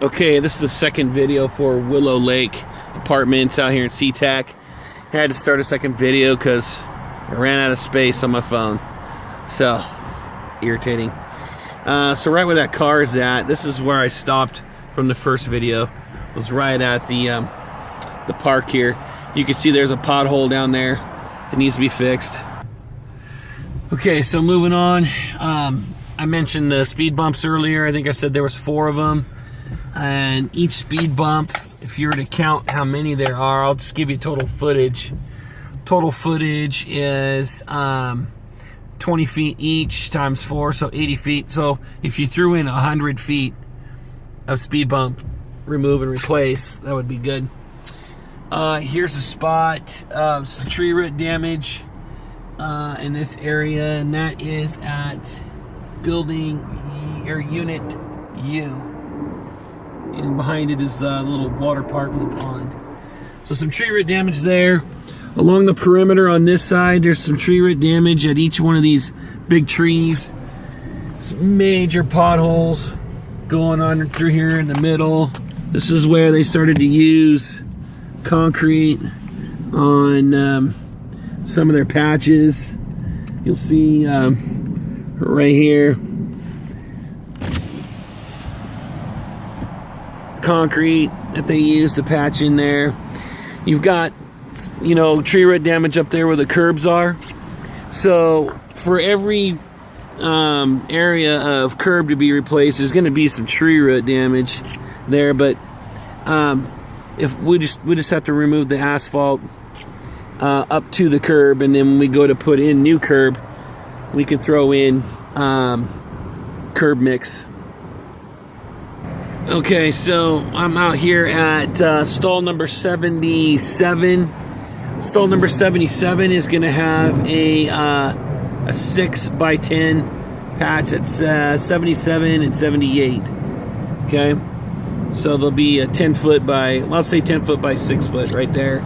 Okay, this is the second video for Willow Lake Apartments out here in SeaTac. I had to start a second video because I ran out of space on my phone. So, irritating. So right where that car is at, this is where I stopped from the first video. It was right at the park here. You can see there's a pothole down there. It needs to be fixed. Okay, so moving on. I mentioned the speed bumps earlier. I think I said there was 4 of them. And each speed bump, if you were to count how many there are, I'll just give you total footage. Total footage is 20 feet each times 4, so 80 feet. So if you threw in 100 feet of speed bump, remove and replace, that would be good. Here's a spot of some tree root damage in this area, and that is at building or unit U. And behind it is a little water park with a pond. So some tree root damage there. Along the perimeter on this side, there's some tree root damage at each one of these big trees. Some major potholes going on through here in the middle. This is where they started to use concrete on some of their patches. You'll see right here, concrete that they use to patch in there. You've got, you know, tree root damage up there where the curbs are. So for every area of curb to be replaced, there's going to be some tree root damage there. But if we just have to remove the asphalt up to the curb, and then when we go to put in new curb, we can throw in curb mix. Okay, so I'm out here at stall number 77. Stall number 77 is going to have a 6x10 patch at 77 and 78. Okay, so there'll be a 10 foot by, let's say 10 foot by 6 foot right there.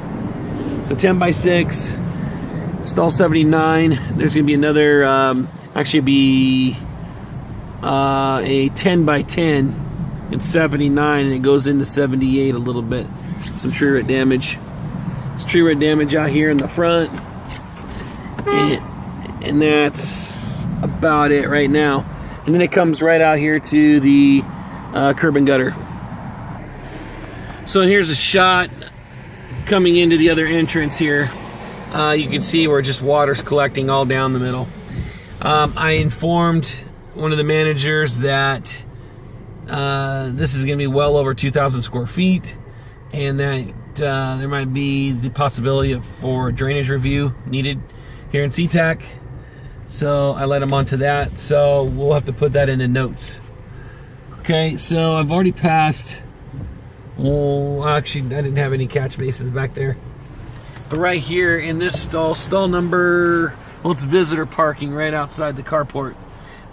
So 10 by 6. Stall 79. There's going to be another, actually be a 10 by 10. It's 79 and it goes into 78 a little bit. Some tree root damage. There's tree root damage out here in the front. And that's about it right now. And then it comes right out here to the curb and gutter. So here's a shot coming into the other entrance here. You can see where just water's collecting all down the middle. I informed one of the managers that this is going to be well over 2,000 square feet, and that there might be the possibility for a drainage review needed here in SeaTac. So I let him onto that. So we'll have to put that in the notes. Okay, so I've already passed. Well, actually, I didn't have any catch basins back there. But right here in this stall number, well, it's visitor parking right outside the carport.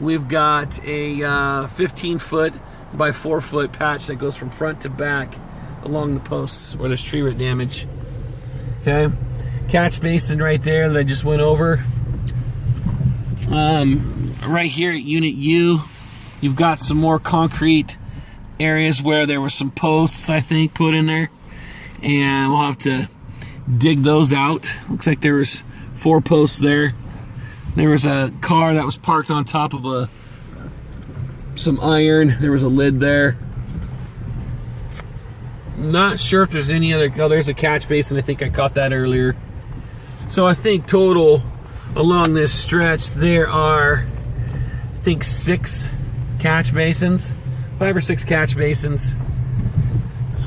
We've got a 15 foot by 4 foot patch that goes from front to back along the posts where there's tree root damage. Okay, catch basin right there that I just went over. Right here at unit U, you've got some more concrete areas where there were some posts, I think, put in there, and we'll have to dig those out. Looks like there was 4 posts there. There was a car that was parked on top of some iron. There was a lid there. Not sure if there's any other. Oh, there's a catch basin. I think I caught that earlier. So I think total along this stretch there are, I think, 6 catch basins, 5 or 6 catch basins.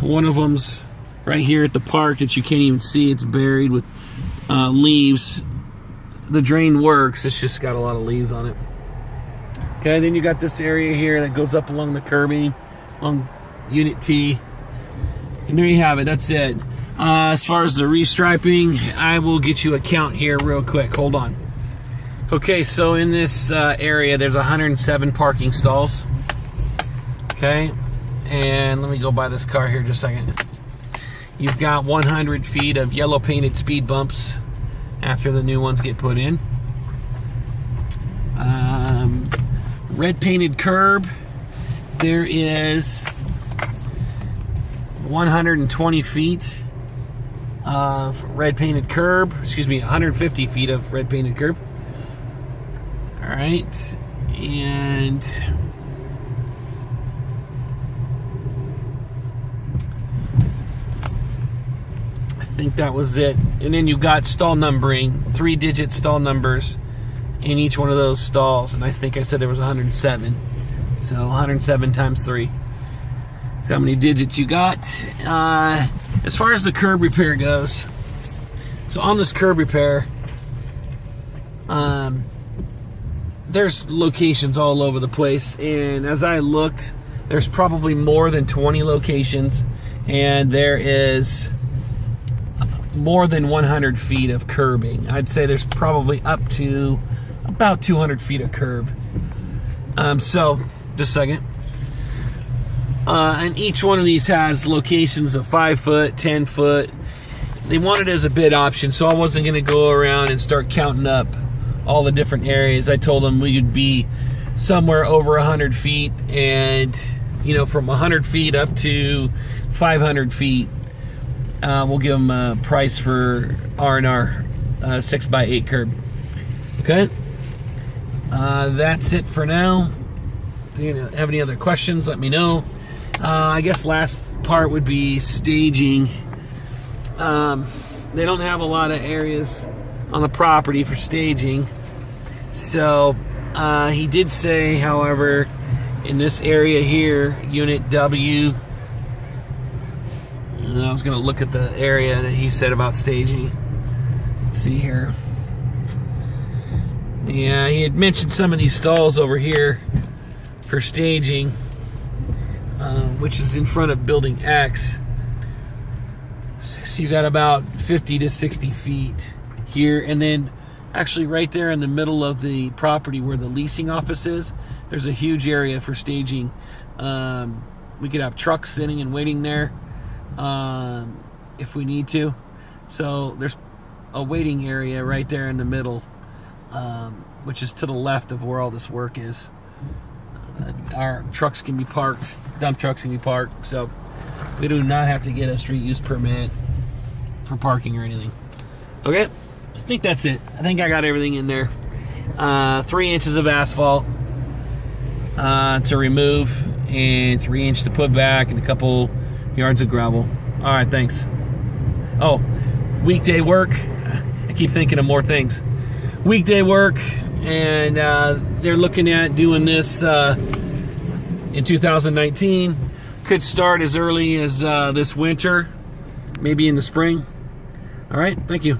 One of them's right here at the park that you can't even see. It's buried with leaves. The drain works, it's just got a lot of leaves on it. Okay, then you got this area here that goes up along the curbing, along Unit T. And there you have it, that's it. As far as the restriping, I will get you a count here real quick, hold on. Okay, so in this area, there's 107 parking stalls. Okay, and let me go by this car here just a second. You've got 100 feet of yellow painted speed bumps after the new ones get put in. Red painted curb. There is 120 feet of red painted curb. Excuse me, 150 feet of red painted curb. All right, and I think that was it. And then you got stall numbering, 3-digit stall numbers in each one of those stalls. And I think I said there was 107. So 107 times 3. That's how many digits you got. As far as the curb repair goes, so on this curb repair, there's locations all over the place, and as I looked, there's probably more than 20 locations, and there is more than 100 feet of curbing. I'd say there's probably up to about 200 feet of curb. So, just a second. And each one of these has locations of 5 foot, 10 foot. They wanted it as a bid option, so I wasn't going to go around and start counting up all the different areas. I told them we would be somewhere over 100 feet, and from 100 feet up to 500 feet, we'll give them a price for R&R 6x8 curb. Okay, that's it for now. If you have any other questions, let me know. I guess last part would be staging. They don't have a lot of areas on the property for staging. So he did say, however, in this area here, Unit W, I was going to look at the area that he said about staging. Let's see here. Yeah, he had mentioned some of these stalls over here for staging, which is in front of Building X. So you got about 50 to 60 feet here, and then actually right there in the middle of the property where the leasing office is, there's a huge area for staging. We could have trucks sitting and waiting there if we need to. So there's a waiting area right there in the middle, which is to the left of where all this work is. Our trucks can be parked, dump trucks can be parked, so we do not have to get a street use permit for parking or anything. Okay, I think that's it. I think I got everything in there. 3 inches of asphalt to remove, and 3 inch to put back, and a couple yards of gravel. All right, thanks. Oh, weekday work. I keep thinking of more things. Weekday work, and they're looking at doing this in 2019. Could start as early as this winter, maybe in the spring. All right, thank you.